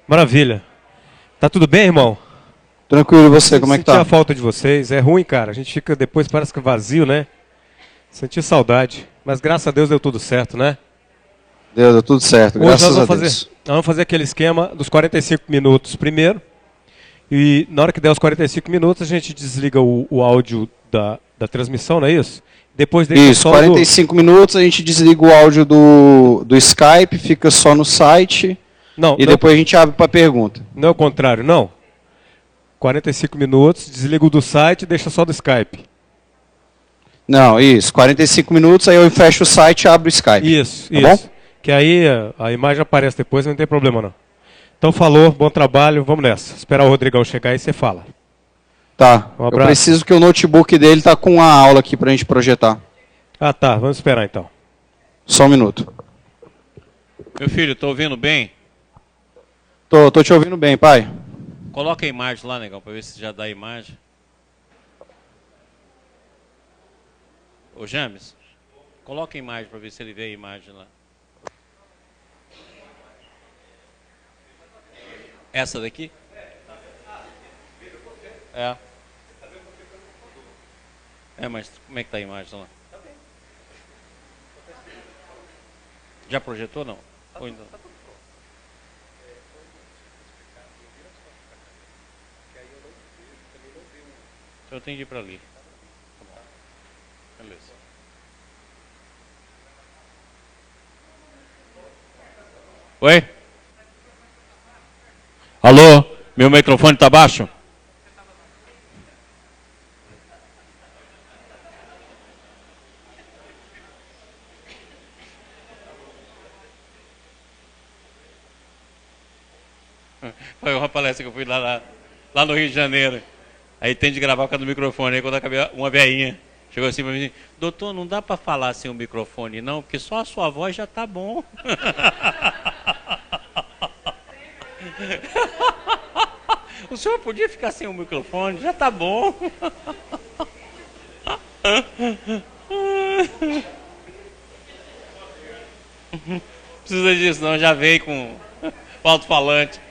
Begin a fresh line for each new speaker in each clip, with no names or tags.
Maravilha. Tá tudo bem, irmão?
Tranquilo, e você, como é que tá?
Senti a falta de vocês. É ruim, cara. A gente fica depois, parece que vazio, né? Senti saudade. Mas graças a Deus deu tudo certo, né?
Deu tudo certo,
Hoje
graças a Deus.
Nós vamos fazer aquele esquema dos 45 minutos primeiro. E na hora que der os 45 minutos, a gente desliga o áudio da transmissão, não é isso? Depois deixa
isso,
só
45 minutos, a gente desliga o áudio do Skype, fica só no site.
Não,
e depois a gente abre para pergunta.
Não é o contrário, não. 45 minutos, desliga o do site e deixa só do Skype.
Não, isso. 45 minutos, aí eu fecho o site e abro o Skype.
Isso,
tá
isso.
Bom?
Que aí a imagem aparece depois, não tem problema não. Então falou, bom trabalho, vamos nessa. Esperar o Rodrigão chegar e você fala.
Tá.
Um
eu
abraço.
preciso que o notebook dele tá com a aula aqui pra gente projetar.
Ah, tá. Vamos esperar então.
Só um minuto.
Meu filho, tô ouvindo bem?
Tô te ouvindo bem, pai.
Coloca a imagem lá, negão, para ver se já dá a imagem. Ô, James, coloca a imagem para ver se ele vê a imagem lá. Essa daqui? É. É, mas como é que tá a imagem lá? Já projetou, não? Ou ainda? Eu tenho de ir para ali. Tá bom. Beleza. Oi? Alô? Meu microfone tá baixo? Foi uma palestra que eu fui lá no Rio de Janeiro. Aí tem de gravar por causa do microfone. Aí quando acabei, uma velhinha chegou assim para mim: doutor, não dá para falar sem o microfone não, porque só a sua voz já tá bom. O senhor podia ficar sem o microfone, já tá bom. Precisa disso não, já veio com o alto-falante.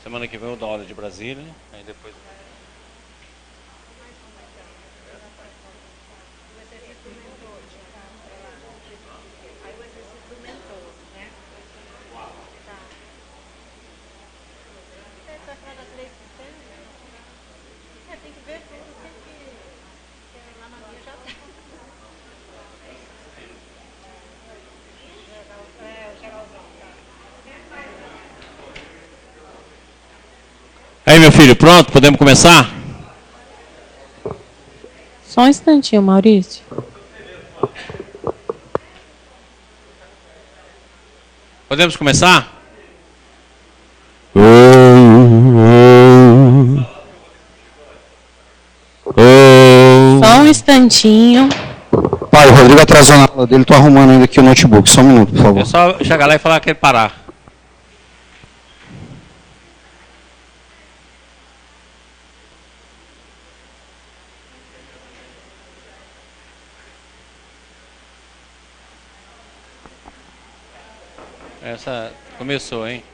Semana que vem eu dou aula de Brasília, aí depois... Aí, meu filho, pronto? Podemos começar?
Só um instantinho, Maurício.
Podemos começar?
Só um instantinho.
Pai, o Rodrigo atrasou na aula dele, tô arrumando ainda aqui o notebook. Só um minuto, por favor.
É só chegar lá e falar que ele parar. Essa começou, hein?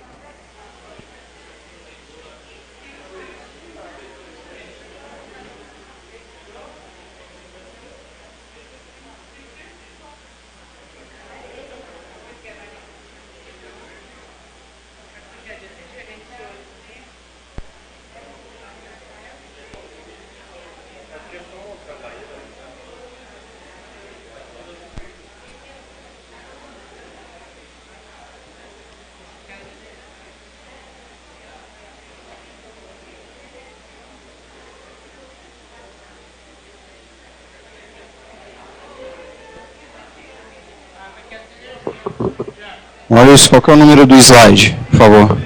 Maurício, qual que é o número do slide, por favor?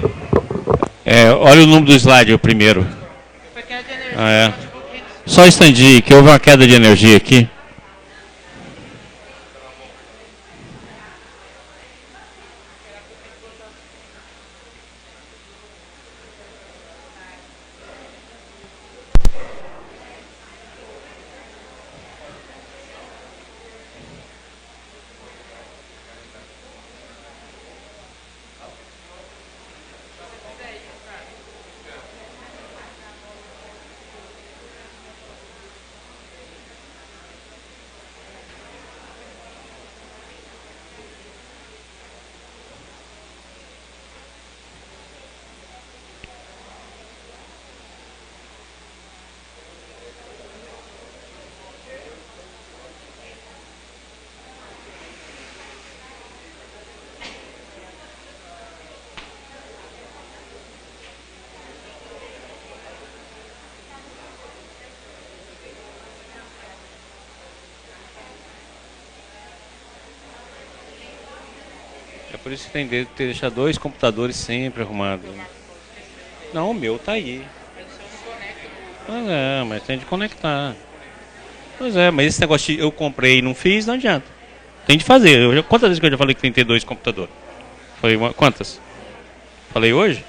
Olha o número do slide, o primeiro. Só expandir, que houve uma queda de energia aqui. por isso que tem de deixar 2 computadores sempre arrumados. Não, o meu tá aí. Pois é, mas tem de conectar. Pois é, mas esse negócio eu comprei e não fiz, não adianta. Tem de fazer. Quantas vezes que eu já falei que tem que ter 2 computadores? Falei, quantas? Falei hoje?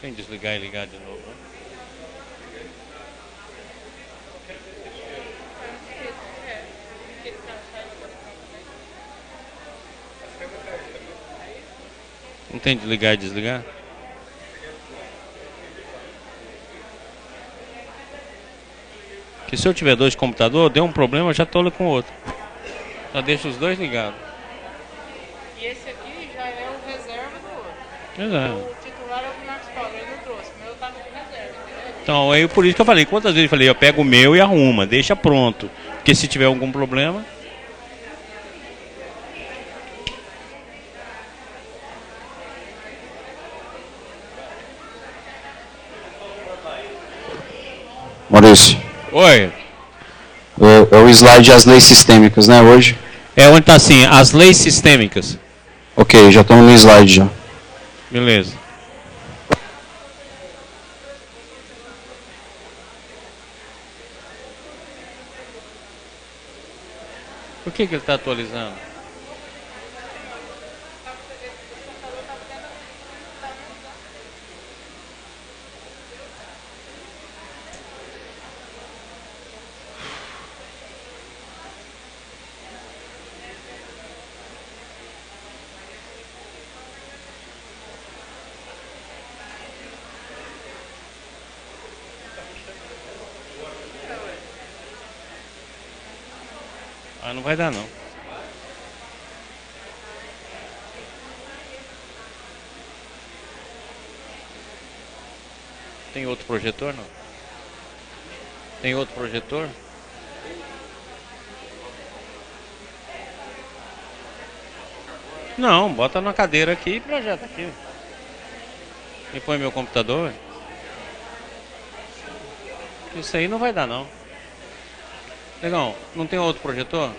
Tem que desligar e ligar de novo, né? Não tem de ligar e desligar? Que se eu tiver 2 computadores, deu um problema, eu já tô com o outro. Já deixo os 2 ligados.
E esse aqui já é o reserva do outro.
Pois é.
O titular é o que Marcos Paulo, ele não trouxe. O meu tá com reserva, entendeu?
Então, aí por isso que eu falei, quantas vezes eu falei, eu pego o meu e arruma, deixa pronto. Porque se tiver algum problema.
Maurício,
Oi.
é o slide As Leis Sistêmicas, né, hoje?
É onde tá assim, as leis sistêmicas.
Ok, já estamos no slide já.
Beleza. Por que ele está atualizando? Ah, não vai dar não. Tem outro projetor não? Tem outro projetor? Não, bota na cadeira aqui e projeta aqui. E põe meu computador. Isso aí não vai dar não. Legal, não tem outro projetor?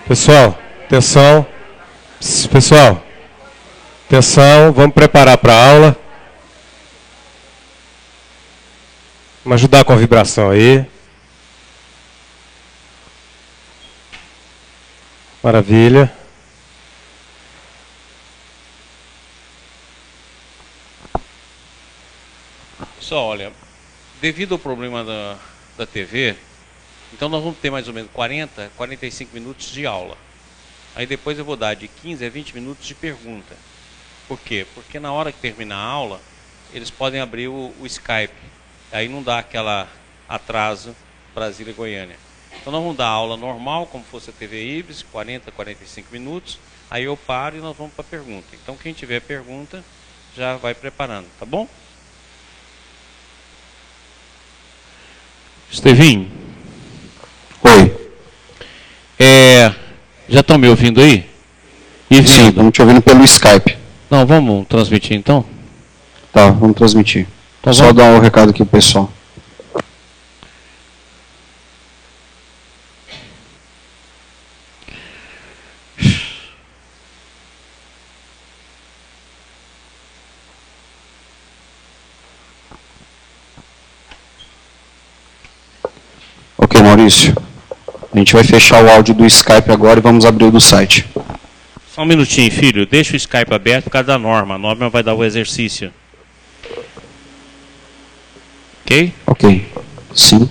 Pessoal, atenção. Pessoal, atenção, vamos preparar para a aula. Vamos ajudar com a vibração aí. Maravilha.
Só olha, devido ao problema da TV, então nós vamos ter mais ou menos 40, 45 minutos de aula. Aí depois eu vou dar de 15 a 20 minutos de pergunta. Por quê? Porque na hora que terminar a aula, eles podem abrir o Skype. Aí não dá aquela atraso Brasília e Goiânia. Então nós vamos dar aula normal, como fosse a TV Ibis, 40, 45 minutos. Aí eu paro e nós vamos para a pergunta. Então quem tiver pergunta, já vai preparando, tá bom? Estevinho.
Oi.
Já estão me ouvindo aí?
Sim, estamos te ouvindo pelo Skype.
Não, vamos transmitir então?
Tá, vamos transmitir.
Então,
só dar um recado aqui pro pessoal. Ok, Maurício. A gente vai fechar o áudio do Skype agora e vamos abrir o do site.
Só um minutinho, filho. Deixa o Skype aberto por causa da norma. A norma vai dar o exercício. Ok?
Ok. Sim.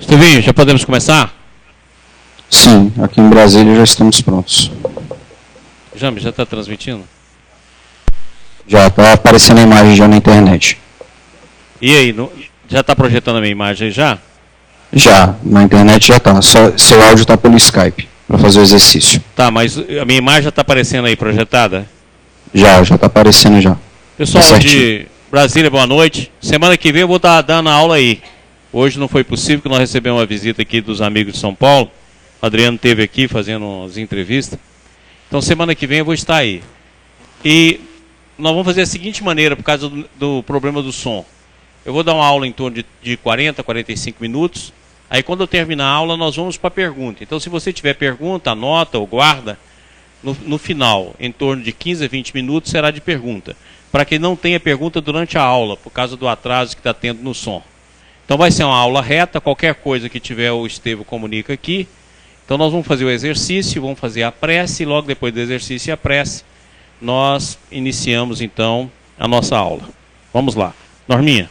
Estevinho, já podemos começar?
Sim, aqui em Brasília já estamos prontos.
Jambi, já está transmitindo?
Já está aparecendo a imagem já na internet.
E aí, já está projetando a minha imagem aí já?
Já, na internet já está. Só seu áudio está pelo Skype, para fazer o exercício.
Tá, mas a minha imagem já está aparecendo aí projetada?
Já está aparecendo já.
Pessoal
Tá
de Brasília, boa noite. Semana que vem eu vou estar dando aula aí. Hoje não foi possível, porque nós recebemos uma visita aqui dos amigos de São Paulo. O Adriano esteve aqui fazendo umas entrevistas. Então semana que vem eu vou estar aí. E nós vamos fazer da seguinte maneira, por causa do problema do som. Eu vou dar uma aula em torno de 40, 45 minutos. Aí quando eu terminar a aula, nós vamos para a pergunta. Então se você tiver pergunta, anota ou guarda. No final, em torno de 15 a 20 minutos, será de pergunta. Para que não tenha pergunta durante a aula, por causa do atraso que está tendo no som. Então vai ser uma aula reta, qualquer coisa que tiver o Estevo comunica aqui. Então nós vamos fazer o exercício, vamos fazer a prece, e logo depois do exercício e a prece, nós iniciamos então a nossa aula. Vamos lá. Norminha.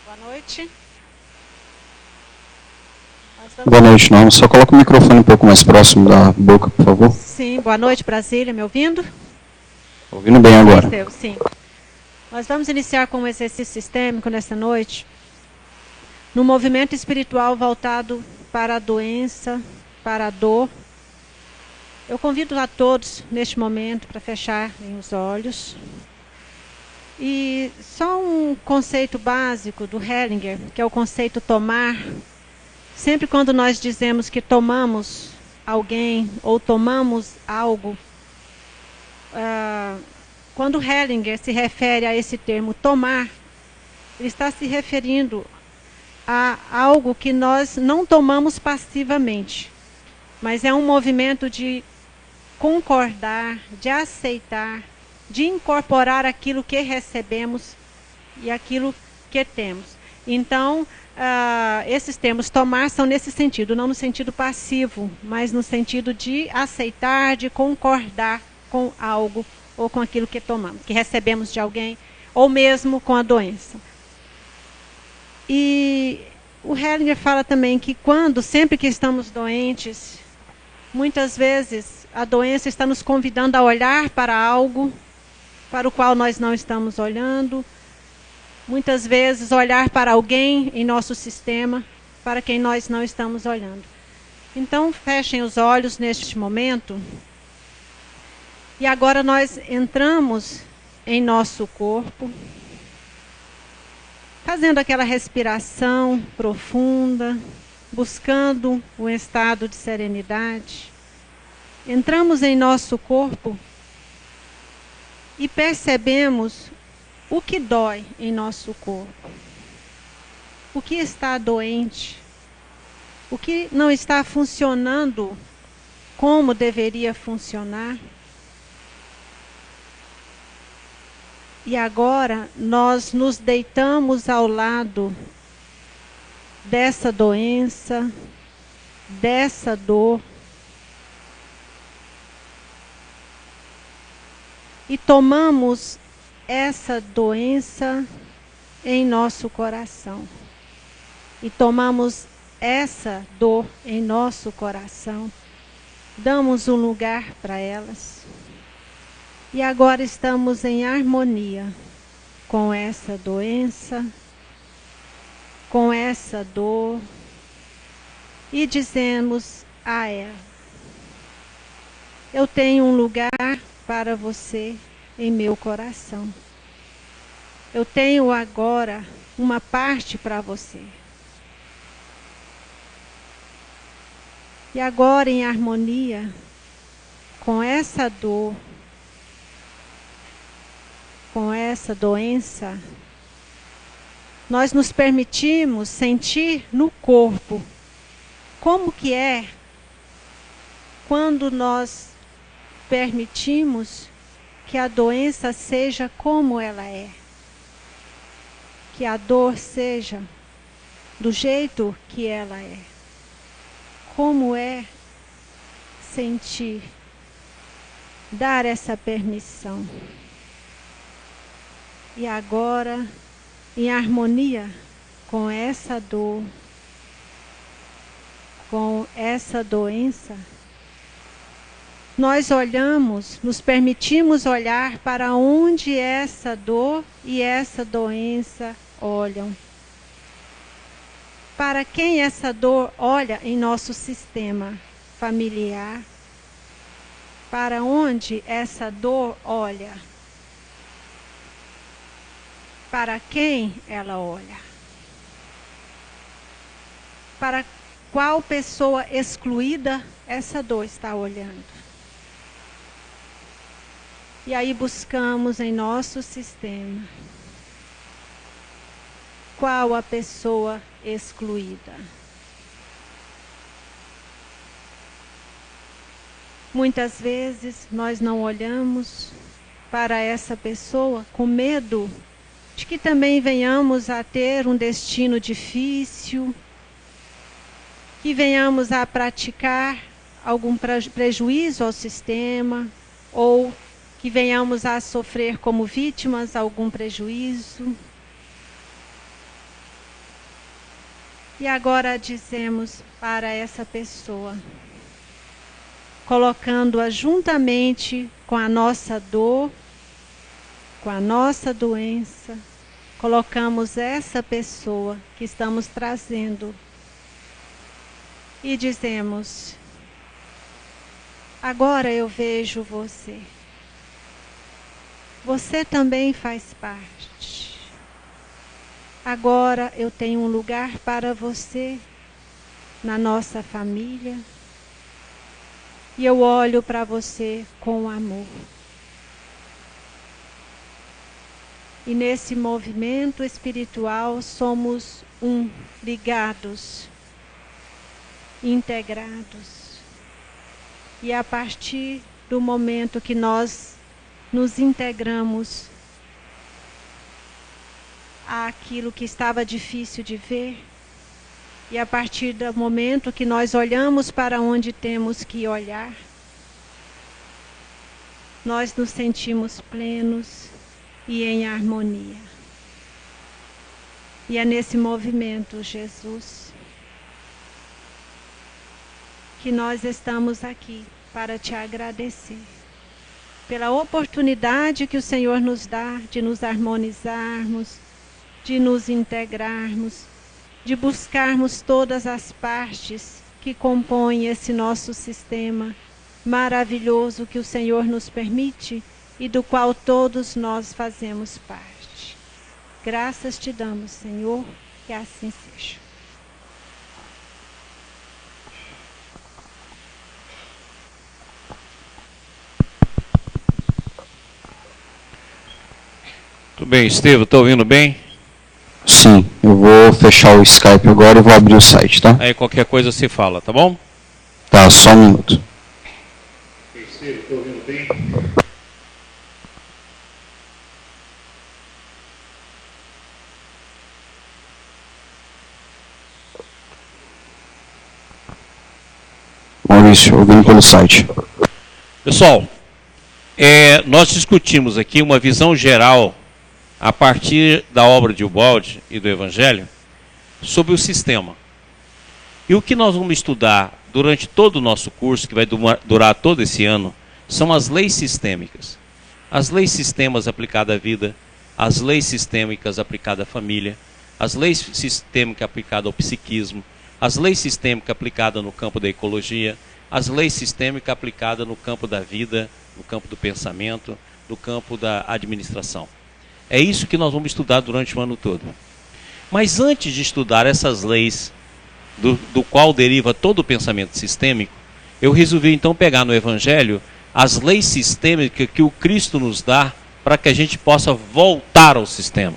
Boa noite.
Boa noite, não. Só coloca o microfone um pouco mais próximo da boca, por favor.
Sim, boa noite, Brasília, me ouvindo?
Ouvindo bem agora.
Sim. Nós vamos iniciar com um exercício sistêmico nesta noite, no movimento espiritual voltado para a doença, para a dor. Eu convido a todos, neste momento, para fecharem os olhos. E só um conceito básico do Hellinger, que é o conceito tomar. Sempre quando nós dizemos que tomamos alguém ou tomamos algo, quando Hellinger se refere a esse termo tomar, ele está se referindo a algo que nós não tomamos passivamente, mas é um movimento de concordar, de aceitar, de incorporar aquilo que recebemos e aquilo que temos. Então, esses termos tomar são nesse sentido, não no sentido passivo, mas no sentido de aceitar, de concordar com algo ou com aquilo que tomamos, que recebemos de alguém, ou mesmo com a doença. E o Hellinger fala também que sempre que estamos doentes, muitas vezes a doença está nos convidando a olhar para algo para o qual nós não estamos olhando. Muitas vezes olhar para alguém em nosso sistema, para quem nós não estamos olhando. Então, fechem os olhos neste momento. E agora nós entramos em nosso corpo, fazendo aquela respiração profunda, buscando um estado de serenidade. Entramos em nosso corpo e percebemos o que dói em nosso corpo, o que está doente, o que não está funcionando como deveria funcionar. E agora nós nos deitamos ao lado dessa doença, dessa dor, e tomamos essa doença em nosso coração. E tomamos essa dor em nosso coração. Damos um lugar para elas. E agora estamos em harmonia com essa doença, com essa dor. E dizemos a ela: eu tenho um lugar para você em meu coração. Eu tenho agora uma parte para você. E agora, em harmonia com essa dor, com essa doença, nós nos permitimos sentir no corpo como que é quando nós permitimos que a doença seja como ela é, que a dor seja do jeito que ela é. Como é sentir, dar essa permissão. E agora, em harmonia com essa dor, com essa doença, nós olhamos, nos permitimos olhar para onde essa dor e essa doença olham. Para quem essa dor olha em nosso sistema familiar? Para onde essa dor olha? Para quem ela olha? Para qual pessoa excluída essa dor está olhando? E aí buscamos em nosso sistema qual a pessoa excluída. Muitas vezes nós não olhamos para essa pessoa com medo de que também venhamos a ter um destino difícil, que venhamos a praticar algum prejuízo ao sistema, ou que venhamos a sofrer como vítimas algum prejuízo. E agora dizemos para essa pessoa, colocando-a juntamente com a nossa dor, com a nossa doença, colocamos essa pessoa que estamos trazendo e dizemos: agora eu vejo você. Você também faz parte. Agora eu tenho um lugar para você na nossa família. E eu olho para você com amor. E nesse movimento espiritual somos ligados, integrados. E a partir do momento que nós nos integramos àquilo que estava difícil de ver, e a partir do momento que nós olhamos para onde temos que olhar, nós nos sentimos plenos e em harmonia. E é nesse movimento, Jesus, que nós estamos aqui para te agradecer pela oportunidade que o Senhor nos dá de nos harmonizarmos, de nos integrarmos, de buscarmos todas as partes que compõem esse nosso sistema maravilhoso que o Senhor nos permite e do qual todos nós fazemos parte. Graças te damos, Senhor, que assim seja.
Tudo bem, Estevam, está ouvindo bem?
Sim, eu vou fechar o Skype agora e vou abrir o site, tá?
Aí qualquer coisa se fala, tá bom?
Tá, só um minuto.
Estevam, está ouvindo bem?
Maurício, ouvindo pelo site.
Pessoal, nós discutimos aqui uma visão geral a partir da obra de Ubaldi e do Evangelho sobre o sistema. E o que nós vamos estudar durante todo o nosso curso, que vai durar todo esse ano, são as leis sistêmicas. As leis sistemas aplicadas à vida, as leis sistêmicas aplicadas à família, as leis sistêmicas aplicadas ao psiquismo, as leis sistêmicas aplicadas no campo da ecologia, as leis sistêmicas aplicadas no campo da vida, no campo do pensamento, no campo da administração. É isso que nós vamos estudar durante o ano todo. Mas antes de estudar essas leis, do qual deriva todo o pensamento sistêmico, eu resolvi então pegar no Evangelho as leis sistêmicas que o Cristo nos dá para que a gente possa voltar ao sistema.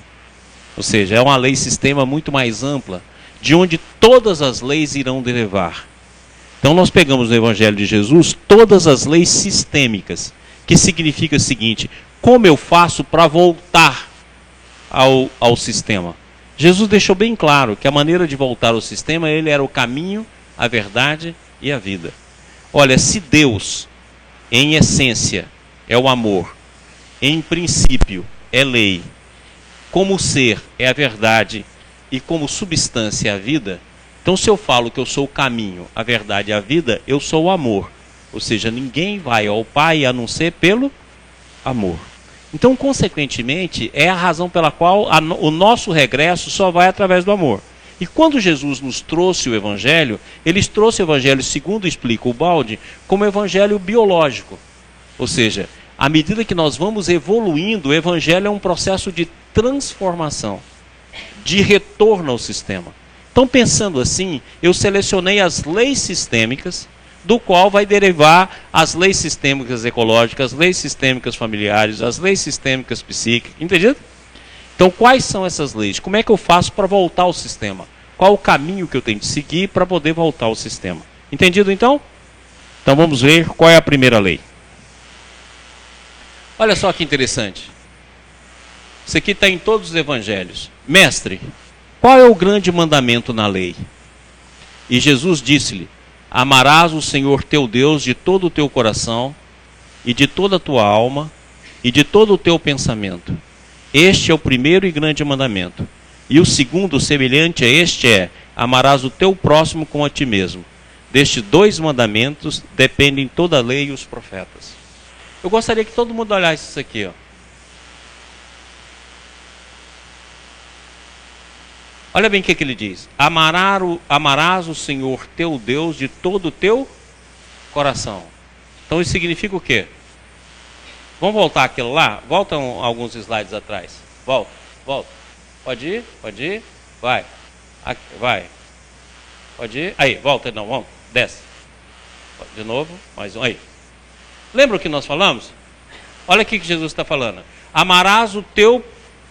Ou seja, é uma lei sistema muito mais ampla, de onde todas as leis irão derivar. Então nós pegamos no Evangelho de Jesus todas as leis sistêmicas, que significa o seguinte: como eu faço para voltar ao sistema? Jesus deixou bem claro que a maneira de voltar ao sistema, ele era o caminho, a verdade e a vida. Olha, se Deus, em essência, é o amor, em princípio é lei, como ser é a verdade e como substância é a vida, então se eu falo que eu sou o caminho, a verdade e a vida, eu sou o amor. Ou seja, ninguém vai ao Pai a não ser pelo amor. Então, consequentemente, é a razão pela qual o nosso regresso só vai através do amor. E quando Jesus nos trouxe o Evangelho, ele trouxe o Evangelho, segundo explica o Baldi, como evangelho biológico. Ou seja, à medida que nós vamos evoluindo, o Evangelho é um processo de transformação, de retorno ao sistema. Então, pensando assim, eu selecionei as leis sistêmicas, do qual vai derivar as leis sistêmicas ecológicas, as leis sistêmicas familiares, as leis sistêmicas psíquicas, entendido? Então, quais são essas leis? Como é que eu faço para voltar ao sistema? Qual o caminho que eu tenho de seguir para poder voltar ao sistema? Entendido, então? Então, vamos ver qual é a primeira lei. Olha só que interessante. Isso aqui está em todos os evangelhos. Mestre, qual é o grande mandamento na lei? E Jesus disse-lhe: amarás o Senhor teu Deus de todo o teu coração, e de toda a tua alma, e de todo o teu pensamento. Este é o primeiro e grande mandamento. E o segundo, semelhante a este, é: amarás o teu próximo como a ti mesmo. Destes 2 mandamentos dependem toda a lei e os profetas. Eu gostaria que todo mundo olhasse isso aqui, ó. Olha bem o que ele diz. Amarás o Senhor teu Deus de todo o teu coração. Então isso significa o quê? Vamos voltar aquilo lá? Volta alguns slides atrás. Volta. Pode ir. Vai. Aqui, vai. Pode ir. Aí, volta não, vamos. Desce. De novo, mais um. Aí. Lembra o que nós falamos? Olha aqui que Jesus está falando. Amarás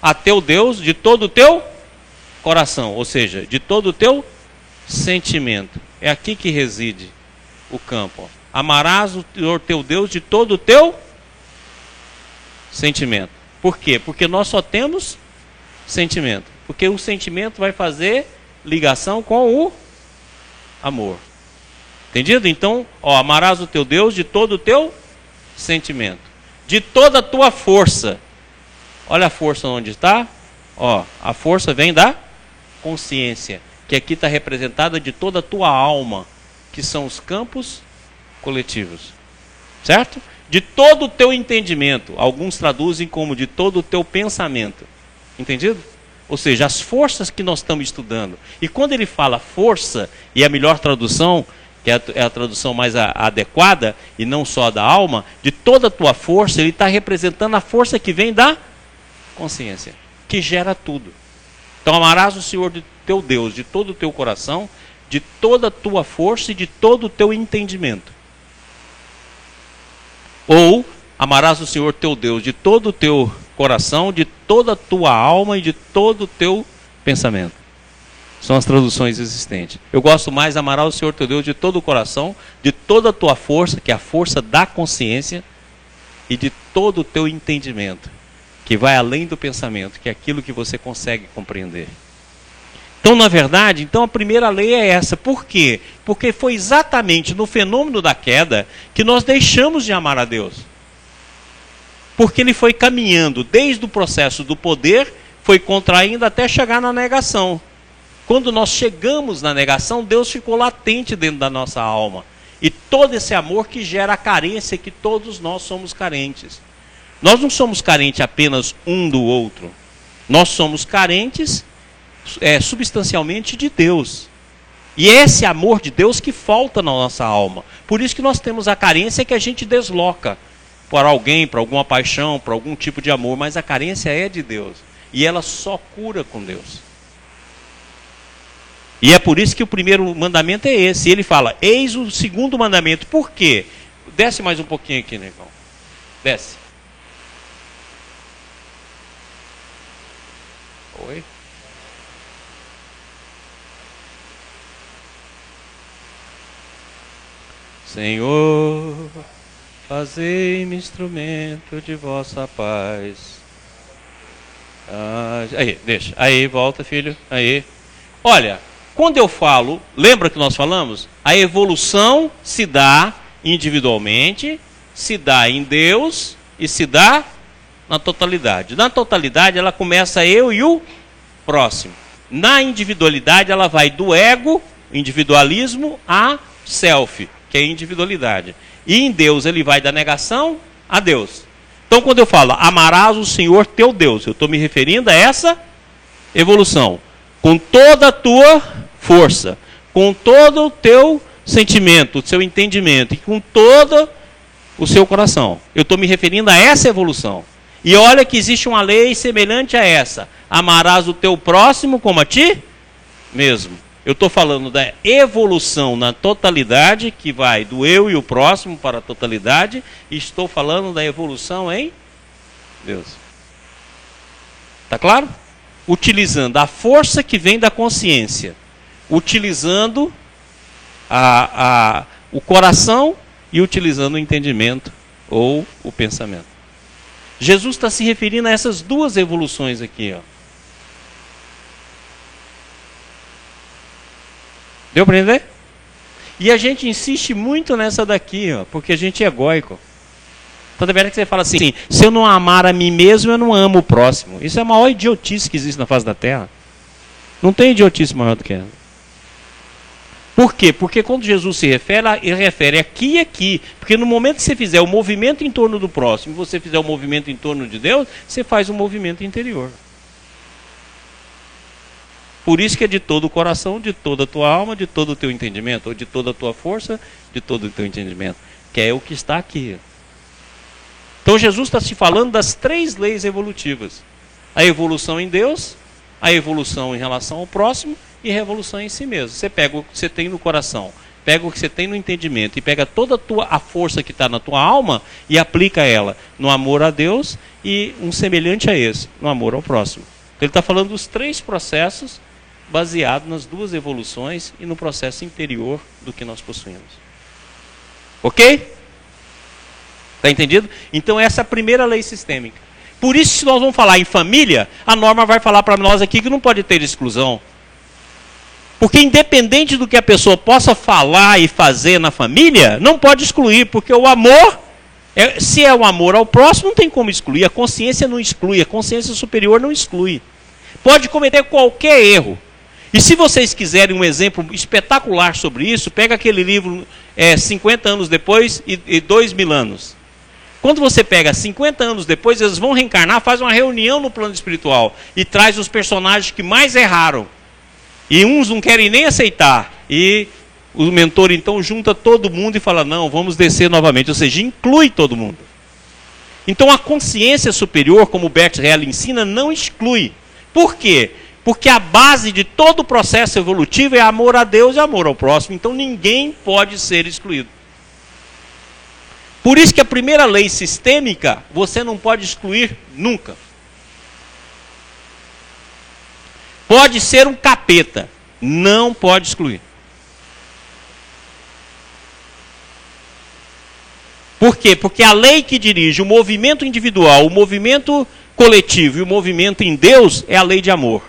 a teu Deus de todo o teu coração, ou seja, de todo o teu sentimento. É aqui que reside o campo. Ó. Amarás o teu Deus de todo o teu sentimento. Por quê? Porque nós só temos sentimento. Porque o sentimento vai fazer ligação com o amor. Entendido? Então, ó, amarás o teu Deus de todo o teu sentimento. De toda a tua força. Olha a força onde está. Ó, a força vem da consciência, que aqui está representada de toda a tua alma, que são os campos coletivos, certo? De todo o teu entendimento, alguns traduzem como de todo o teu pensamento, entendido? Ou seja, as forças que nós estamos estudando. E quando ele fala força, e a melhor tradução, que é a tradução mais adequada, e não só da alma, de toda a tua força, ele está representando a força que vem da consciência, que gera tudo. Então amarás o Senhor teu Deus de todo o teu coração, de toda a tua força e de todo o teu entendimento. Ou amarás o Senhor teu Deus de todo o teu coração, de toda a tua alma e de todo o teu pensamento. São as traduções existentes. Eu gosto mais, amarás o Senhor teu Deus de todo o coração, de toda a tua força, que é a força da consciência, e de todo o teu entendimento, que vai além do pensamento, que é aquilo que você consegue compreender. Então, na verdade, a primeira lei é essa. Por quê? Porque foi exatamente no fenômeno da queda que nós deixamos de amar a Deus. Porque ele foi caminhando desde o processo do poder, foi contraindo até chegar na negação. Quando nós chegamos na negação, Deus ficou latente dentro da nossa alma. E todo esse amor que gera a carência, que todos nós somos carentes. Nós não somos carentes apenas um do outro. Nós somos carentes substancialmente de Deus. E é esse amor de Deus que falta na nossa alma. Por isso que nós temos a carência que a gente desloca para alguém, para alguma paixão, para algum tipo de amor. Mas a carência é de Deus. E ela só cura com Deus. E é por isso que o primeiro mandamento é esse. Ele fala, eis o segundo mandamento. Por quê? Desce mais um pouquinho aqui, negão. Desce. Oi? Senhor, fazei-me instrumento de vossa paz. Aí, deixa. Aí, volta, filho. Aí. Olha, quando eu falo, lembra que nós falamos? A evolução se dá individualmente, se dá em Deus e se dá na totalidade. Na totalidade, ela começa eu e o próximo. Na individualidade, ela vai do ego, individualismo, a self, que é individualidade. E em Deus, ele vai da negação a Deus. Então, quando eu falo, amarás o Senhor teu Deus, eu estou me referindo a essa evolução. Com toda a tua força, com todo o teu sentimento, o seu entendimento, e com todo o seu coração. Eu estou me referindo a essa evolução. E olha que existe uma lei semelhante a essa. Amarás o teu próximo como a ti mesmo. Eu estou falando da evolução na totalidade, que vai do eu e o próximo para a totalidade, e estou falando da evolução em Deus. Está claro? Utilizando a força que vem da consciência, utilizando o coração e utilizando o entendimento ou o pensamento. Jesus está se referindo a essas duas evoluções aqui, ó. Deu para entender? E a gente insiste muito nessa daqui, ó, porque a gente é egóico. Toda vez que você fala assim, se eu não amar a mim mesmo, eu não amo o próximo. Isso é a maior idiotice que existe na face da Terra. Não tem idiotice maior do que essa. Por quê? Porque quando Jesus se refere, ele refere aqui e aqui. Porque no momento que você fizer o movimento em torno do próximo, e você fizer o movimento em torno de Deus, você faz um movimento interior. Por isso que é de todo o coração, de toda a tua alma, de todo o teu entendimento, ou de toda a tua força, de todo o teu entendimento. Que é o que está aqui. Então Jesus está se falando das três leis evolutivas. A evolução em Deus, a evolução em relação ao próximo e a evolução em si mesmo. Você pega o que você tem no coração, pega o que você tem no entendimento e pega toda a força que está na tua alma e aplica ela no amor a Deus e um semelhante a esse, no amor ao próximo. Então, ele está falando dos três processos baseado nas duas evoluções e no processo interior do que nós possuímos. Ok? Está entendido? Então essa é a primeira lei sistêmica. Por isso, se nós vamos falar em família, a norma vai falar para nós aqui que não pode ter exclusão. Porque independente do que a pessoa possa falar e fazer na família, não pode excluir, porque o amor, se é o amor ao próximo, não tem como excluir. A consciência não exclui, a consciência superior não exclui. Pode cometer qualquer erro. E se vocês quiserem um exemplo espetacular sobre isso, pega aquele livro 50 anos depois e 2000 anos. Quando você pega 50 anos depois, eles vão reencarnar, faz uma reunião no plano espiritual e traz os personagens que mais erraram. E uns não querem nem aceitar. E o mentor então junta todo mundo e fala, não, vamos descer novamente. Ou seja, inclui todo mundo. Então a consciência superior, como o Bert Helling ensina, não exclui. Por quê? Porque a base de todo o processo evolutivo é amor a Deus e amor ao próximo. Então ninguém pode ser excluído. Por isso que a primeira lei sistêmica, você não pode excluir nunca. Pode ser um capeta, não pode excluir. Por quê? Porque a lei que dirige o movimento individual, o movimento coletivo e o movimento em Deus é a lei de amor.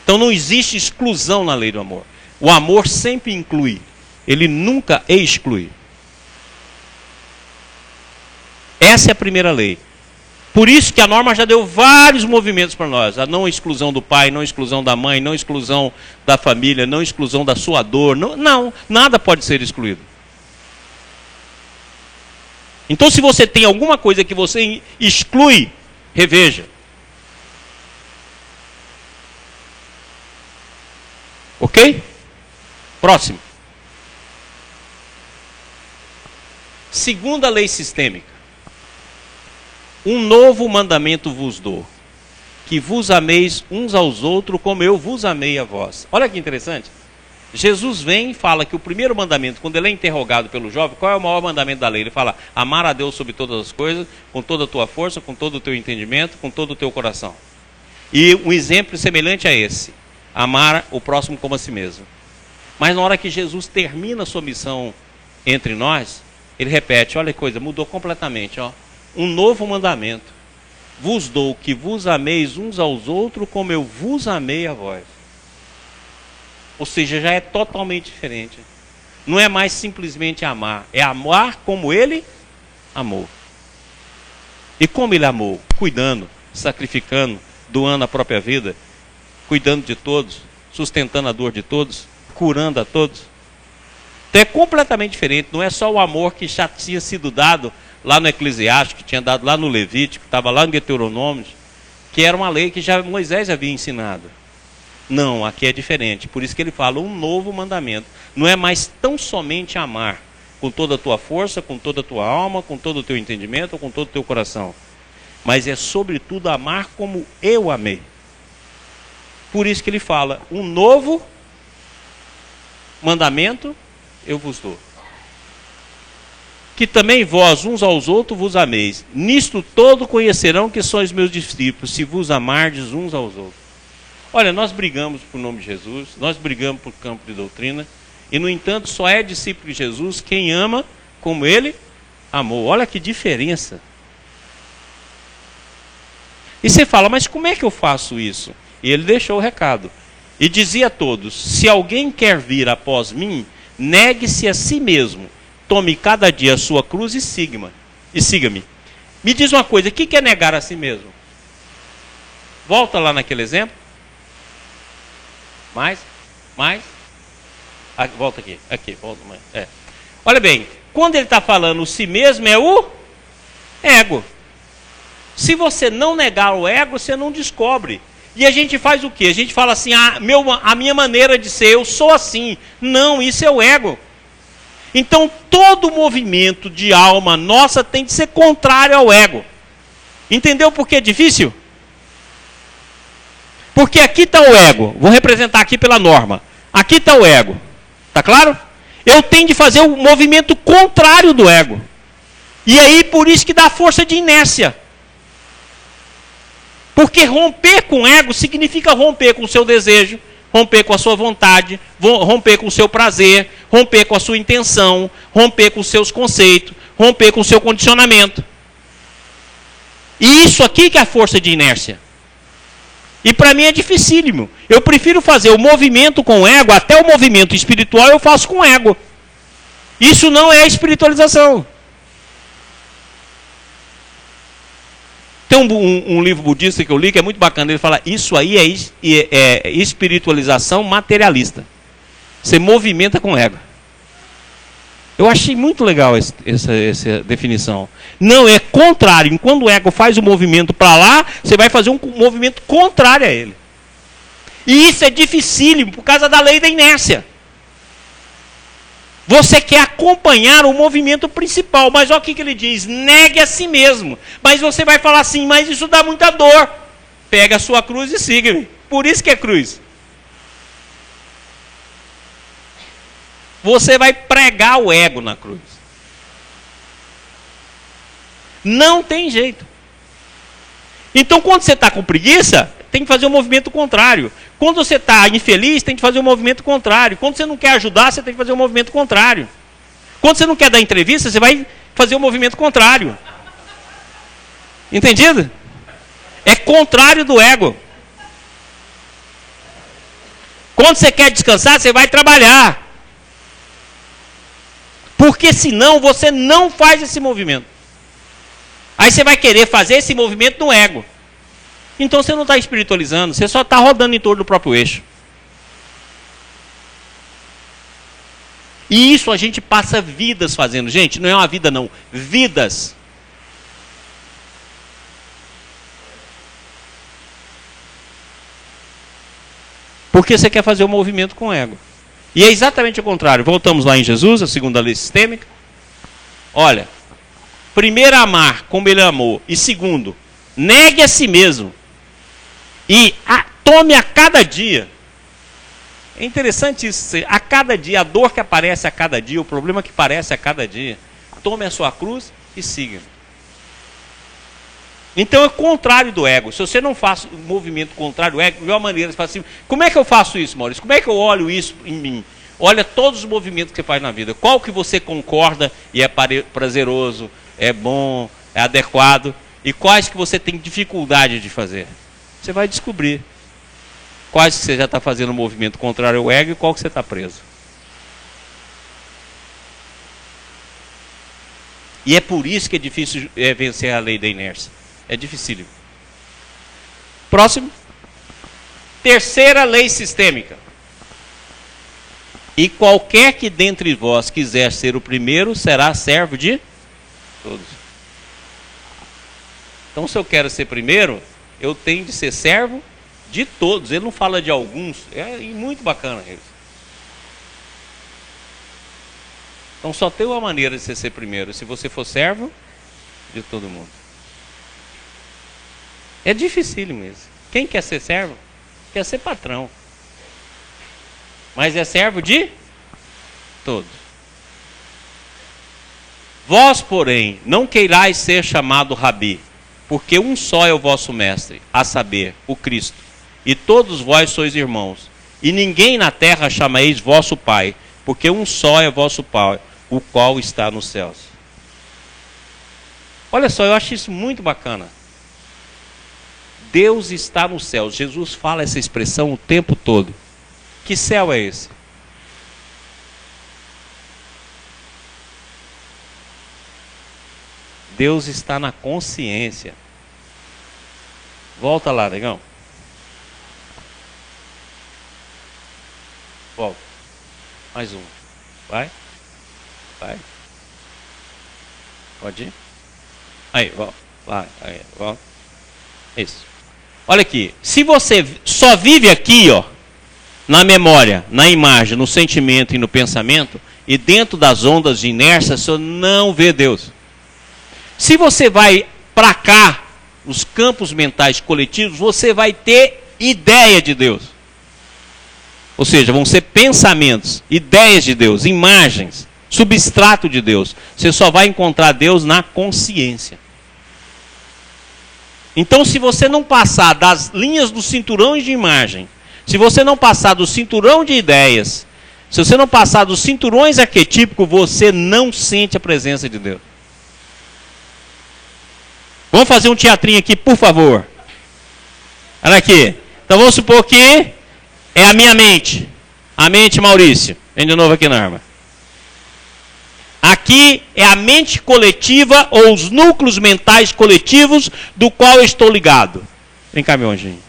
Então não existe exclusão na lei do amor. O amor sempre inclui, ele nunca exclui. Essa é a primeira lei. Por isso que a norma já deu vários movimentos para nós. A não exclusão do pai, não exclusão da mãe, não exclusão da família, não exclusão da sua dor. Não, nada pode ser excluído. Então se você tem alguma coisa que você exclui, reveja. Ok? Próximo. Segunda lei sistêmica. Um novo mandamento vos dou, que vos ameis uns aos outros como eu vos amei a vós. Olha que interessante. Jesus vem e fala que o primeiro mandamento, quando ele é interrogado pelo jovem, qual é o maior mandamento da lei? Ele fala, amar a Deus sobre todas as coisas, com toda a tua força, com todo o teu entendimento, com todo o teu coração. E um exemplo semelhante a esse, amar o próximo como a si mesmo. Mas na hora que Jesus termina a sua missão entre nós, ele repete, olha que coisa, mudou completamente, ó. Um novo mandamento. vos dou que vos ameis uns aos outros como eu vos amei a vós. Ou seja, já é totalmente diferente. Não é mais simplesmente amar, é amar como ele amou. E como ele amou? Cuidando, sacrificando, doando a própria vida, cuidando de todos, sustentando a dor de todos, curando a todos. Então é completamente diferente, não é só o amor que já tinha sido dado lá no Eclesiástico, que tinha dado lá no Levítico, que estava lá no Deuteronômio, que era uma lei que já Moisés havia ensinado. Não, aqui é diferente, por isso que ele fala um novo mandamento. Não é mais tão somente amar com toda a tua força, com toda a tua alma, com todo o teu entendimento, com todo o teu coração. Mas é sobretudo amar como eu amei. Por isso que ele fala, um novo mandamento eu vos dou. Que também vós uns aos outros vos ameis. Nisto todo conhecerão que sois meus discípulos, se vos amardes uns aos outros. Olha, nós brigamos por nome de Jesus, nós brigamos por campo de doutrina, e no entanto só é discípulo de Jesus quem ama como ele amou. Olha que diferença. E você fala, mas como é que eu faço isso? E ele deixou o recado. E dizia a todos, se alguém quer vir após mim, negue-se a si mesmo, tome cada dia a sua cruz e siga-me. Me diz uma coisa, o que é negar a si mesmo? Volta lá naquele exemplo. Mais. Volta aqui, volta mais. Olha bem, quando ele está falando o si mesmo é o ego. Se você não negar o ego, você não descobre. E a gente faz o quê? A gente fala assim, a minha maneira de ser, eu sou assim. Não, isso é o ego. Então todo movimento de alma nossa tem de ser contrário ao ego. Entendeu por que é difícil? Porque aqui está o ego. Vou representar aqui pela norma. Aqui está o ego. Está claro? Eu tenho de fazer o movimento contrário do ego. E aí por isso que dá força de inércia. Porque romper com o ego significa romper com o seu desejo, romper com a sua vontade, romper com o seu prazer, romper com a sua intenção, romper com os seus conceitos, romper com o seu condicionamento. E isso aqui que é a força de inércia. E para mim é dificílimo. Eu prefiro fazer o movimento com o ego, até o movimento espiritual eu faço com o ego. Isso não é espiritualização. Tem um livro budista que eu li que é muito bacana. Ele fala, isso aí é espiritualização materialista. Você movimenta com o ego. Eu achei muito legal essa definição. Não, é contrário. Quando o ego faz o movimento para lá, você vai fazer um movimento contrário a ele. E isso é dificílimo por causa da lei da inércia. Você quer acompanhar o movimento principal, mas olha o que ele diz, negue a si mesmo. Mas você vai falar assim, mas isso dá muita dor. Pega a sua cruz e siga-me. Por isso que é cruz. Você vai pregar o ego na cruz. Não tem jeito. Então quando você está com preguiça, tem que fazer um movimento contrário. Quando você está infeliz, tem que fazer um movimento contrário. Quando você não quer ajudar, você tem que fazer um movimento contrário. Quando você não quer dar entrevista, você vai fazer um movimento contrário. Entendido? É contrário do ego. Quando você quer descansar, você vai trabalhar. Porque senão você não faz esse movimento. Aí você vai querer fazer esse movimento no ego. Então você não está espiritualizando, você só está rodando em torno do próprio eixo. E isso a gente passa vidas fazendo. Gente, não é uma vida não, vidas. Porque você quer fazer o movimento com o ego. E é exatamente o contrário. Voltamos lá em Jesus, a segunda lei sistêmica. Olha, primeiro amar como ele amou. E segundo, negue a si mesmo. E tome a cada dia. É interessante isso. A cada dia, a dor que aparece a cada dia, o problema que aparece a cada dia. Tome a sua cruz e siga. Então é o contrário do ego. Se você não faz um movimento contrário do ego, de uma maneira, você fala assim, como é que eu faço isso, Maurício? Como é que eu olho isso em mim? Olha todos os movimentos que você faz na vida. Qual que você concorda e é prazeroso, é bom, é adequado? E quais que você tem dificuldade de fazer? Você vai descobrir. Quais que você já está fazendo um movimento contrário ao ego e qual que você está preso. E é por isso que é difícil vencer a lei da inércia. É dificílimo. Próximo. Terceira lei sistêmica. E qualquer que dentre vós quiser ser o primeiro, será servo de todos. Então, se eu quero ser primeiro, eu tenho de ser servo de todos. Ele não fala de alguns. É muito bacana isso. Então, só tem uma maneira de você ser primeiro. Se você for servo de todo mundo. É dificílimo isso. Quem quer ser servo? Quer ser patrão. Mas é servo de todos. Vós, porém, não queirais ser chamado rabi, porque um só é o vosso mestre, a saber, o Cristo. E todos vós sois irmãos. E ninguém na terra chamareis vosso pai, porque um só é vosso pai, o qual está nos céus. Olha só, eu acho isso muito bacana. Deus está nos céus. Jesus fala essa expressão o tempo todo. Que céu é esse? Deus está na consciência. Volta lá, negão. Volta. Mais um. Vai. Vai. Pode ir? Aí, volta. Vai. Aí, volta. Isso. Olha aqui. Se você só vive aqui, ó, na memória, na imagem, no sentimento e no pensamento, e dentro das ondas de inércia, você não vê Deus. Se você vai para cá, os campos mentais coletivos, você vai ter ideia de Deus. Ou seja, vão ser pensamentos, ideias de Deus, imagens, substrato de Deus. Você só vai encontrar Deus na consciência. Então, se você não passar das linhas dos cinturões de imagem, se você não passar do cinturão de ideias, se você não passar dos cinturões arquetípicos, você não sente a presença de Deus. Vamos fazer um teatrinho aqui, por favor. Olha aqui. Então vamos supor que é a minha mente. A mente, Maurício. Vem de novo aqui na arma. Aqui é a mente coletiva ou os núcleos mentais coletivos do qual eu estou ligado. Vem cá, meu anjinho.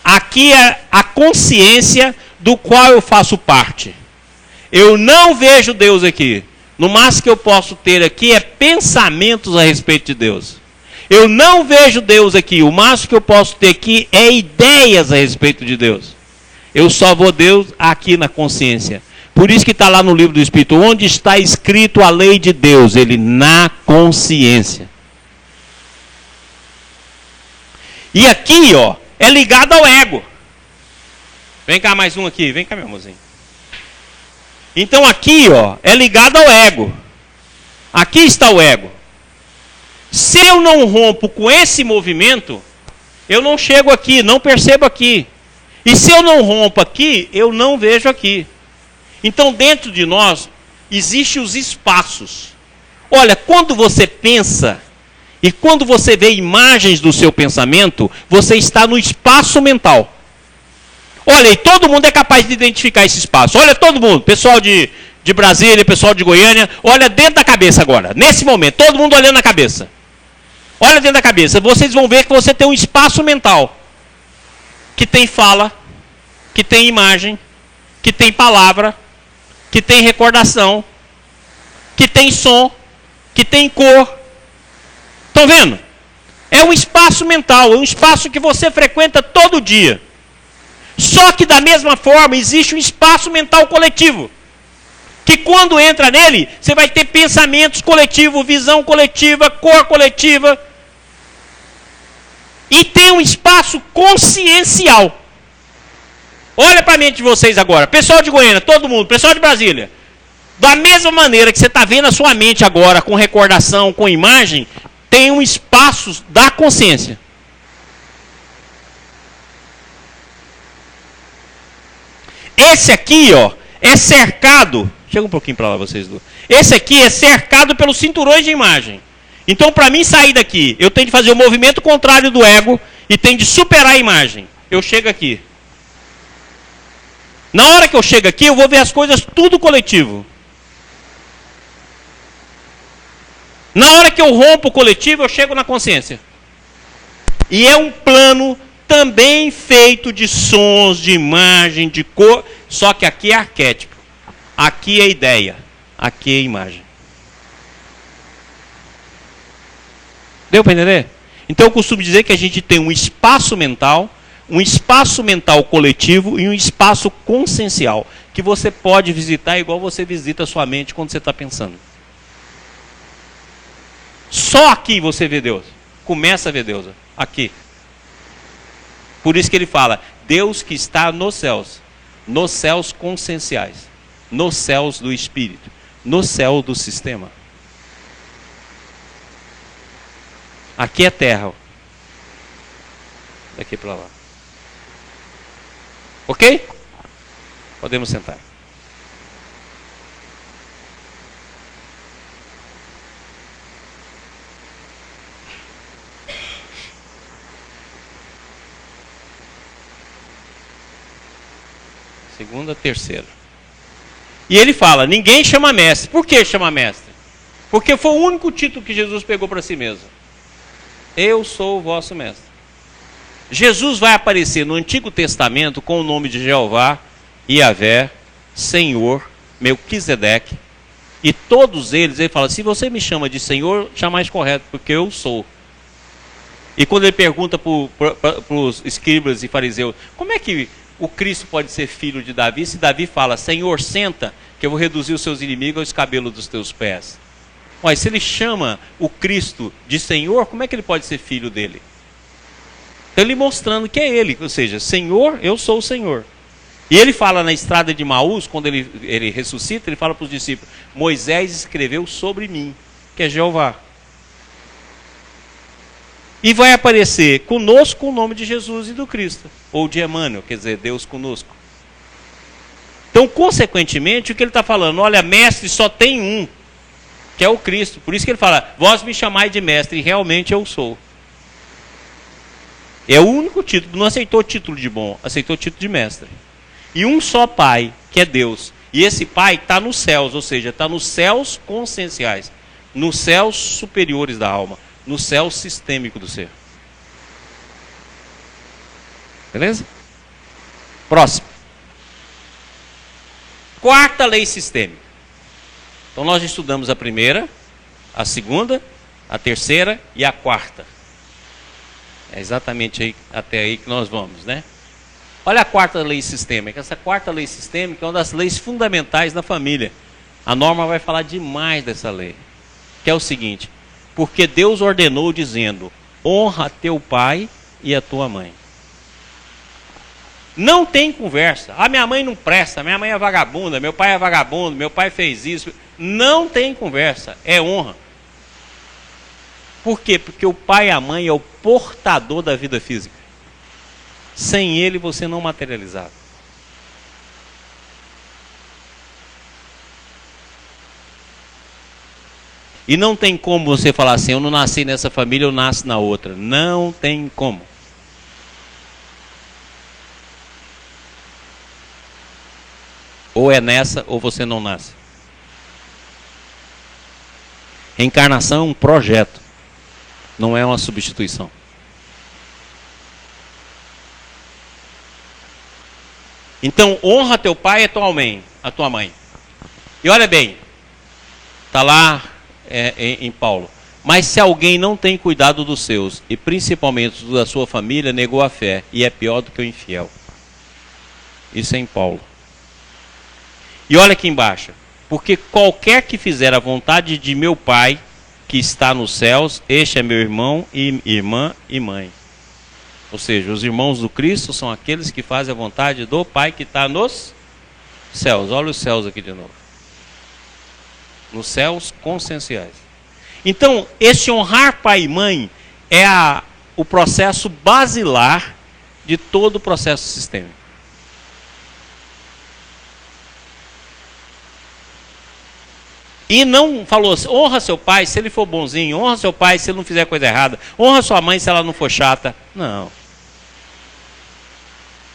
Aqui é a consciência do qual eu faço parte. Eu não vejo Deus aqui. No máximo que eu posso ter aqui é pensamentos a respeito de Deus. Eu não vejo Deus aqui. O máximo que eu posso ter aqui é ideias a respeito de Deus. Eu só vou Deus aqui na consciência. Por isso que está lá no livro do Espírito. Onde está escrito a lei de Deus? Ele na consciência. E aqui, ó, é ligado ao ego. Vem cá mais um aqui. Vem cá, meu amorzinho. Então aqui, ó, é ligado ao ego. Aqui está o ego. Se eu não rompo com esse movimento, eu não chego aqui, não percebo aqui. E se eu não rompo aqui, eu não vejo aqui. Então dentro de nós, existem os espaços. Olha, quando você pensa, e quando você vê imagens do seu pensamento, você está no espaço mental. Olha, e todo mundo é capaz de identificar esse espaço. Olha, todo mundo, pessoal de Brasília, pessoal de Goiânia, olha dentro da cabeça agora. Nesse momento, todo mundo olhando na cabeça. Olha dentro da cabeça, vocês vão ver que você tem um espaço mental. Que tem fala, que tem imagem, que tem palavra, que tem recordação, que tem som, que tem cor. Estão vendo? É um espaço mental, é um espaço que você frequenta todo dia. Só que da mesma forma existe um espaço mental coletivo. Que quando entra nele, você vai ter pensamentos coletivos, visão coletiva, cor coletiva. E tem um espaço consciencial. Olha para a mente de vocês agora. Pessoal de Goiânia, todo mundo, pessoal de Brasília. Da mesma maneira que você está vendo a sua mente agora, com recordação, com imagem, tem um espaço da consciência. Esse aqui, ó, é cercado. Chega um pouquinho para lá, vocês dois. Esse aqui é cercado pelos cinturões de imagem. Então, para mim sair daqui, eu tenho de fazer o movimento contrário do ego e tenho de superar a imagem. Eu chego aqui. Na hora que eu chego aqui, eu vou ver as coisas tudo coletivo. Na hora que eu rompo o coletivo, eu chego na consciência. E é um plano também feito de sons, de imagem, de cor, só que aqui é arquétipo. Aqui é ideia, aqui é imagem. Deu para entender? Então eu costumo dizer que a gente tem um espaço mental coletivo e um espaço consciencial, que você pode visitar igual você visita a sua mente quando você está pensando. Só aqui você vê Deus. Começa a ver Deus. Aqui. Por isso que ele fala, Deus que está nos céus conscienciais, nos céus do Espírito, no céu do sistema. Aqui é terra. Daqui para lá. Ok? Podemos sentar. Segunda, terceira. E ele fala, ninguém chama mestre. Por que chama mestre? Porque foi o único título que Jesus pegou para si mesmo. Eu sou o vosso mestre. Jesus vai aparecer no Antigo Testamento com o nome de Jeová, Iavé, Senhor, Melquisedeque. E todos eles, ele fala, se você me chama de Senhor, chama mais correto, porque eu sou. E quando ele pergunta para os escribas e fariseus, como é que o Cristo pode ser filho de Davi, se Davi fala, Senhor, senta, que eu vou reduzir os seus inimigos aos cabelos dos teus pés. Mas se ele chama o Cristo de Senhor, como é que ele pode ser filho dele? Então ele mostrando que é ele, ou seja, Senhor, eu sou o Senhor. E ele fala na estrada de Maús, quando ele ressuscita, ele fala para os discípulos, Moisés escreveu sobre mim, que é Jeová. E vai aparecer conosco o nome de Jesus e do Cristo, ou de Emmanuel, quer dizer, Deus conosco. Então, consequentemente, o que ele está falando? Olha, mestre só tem um, que é o Cristo. Por isso que ele fala, vós me chamai de mestre, e realmente eu sou. É o único título, não aceitou título de bom, aceitou título de mestre. E um só Pai, que é Deus. E esse Pai está nos céus, ou seja, está nos céus conscienciais, nos céus superiores da alma, no céu sistêmico do ser. Beleza? Próximo. Quarta lei sistêmica. Então nós estudamos a primeira, a segunda, a terceira e a quarta. É exatamente aí, até aí que nós vamos, né? Olha a quarta lei sistêmica. Essa quarta lei sistêmica é uma das leis fundamentais da família. A norma vai falar demais dessa lei. Que é o seguinte, porque Deus ordenou dizendo, honra teu pai e a tua mãe. Não tem conversa. Ah, minha mãe não presta, minha mãe é vagabunda, meu pai é vagabundo, meu pai fez isso. Não tem conversa, é honra. Por quê? Porque o pai e a mãe é o portador da vida física. Sem ele você não materializava. E não tem como você falar assim, eu não nasci nessa família, eu nasci na outra. Não tem como. Ou é nessa, ou você não nasce. Reencarnação é um projeto, não é uma substituição. Então, honra teu pai e a tua mãe. E olha bem, está lá em Paulo. Mas se alguém não tem cuidado dos seus, e principalmente da sua família, negou a fé, e é pior do que o infiel. Isso é em Paulo. E olha aqui embaixo. Porque qualquer que fizer a vontade de meu pai, que está nos céus, este é meu irmão, e irmã e mãe. Ou seja, os irmãos do Cristo são aqueles que fazem a vontade do Pai que está nos céus. Olha os céus aqui de novo. Nos céus conscienciais. Então, esse honrar pai e mãe é o processo basilar de todo o processo sistêmico. E não falou assim, honra seu pai se ele for bonzinho, honra seu pai se ele não fizer coisa errada, honra sua mãe se ela não for chata. Não.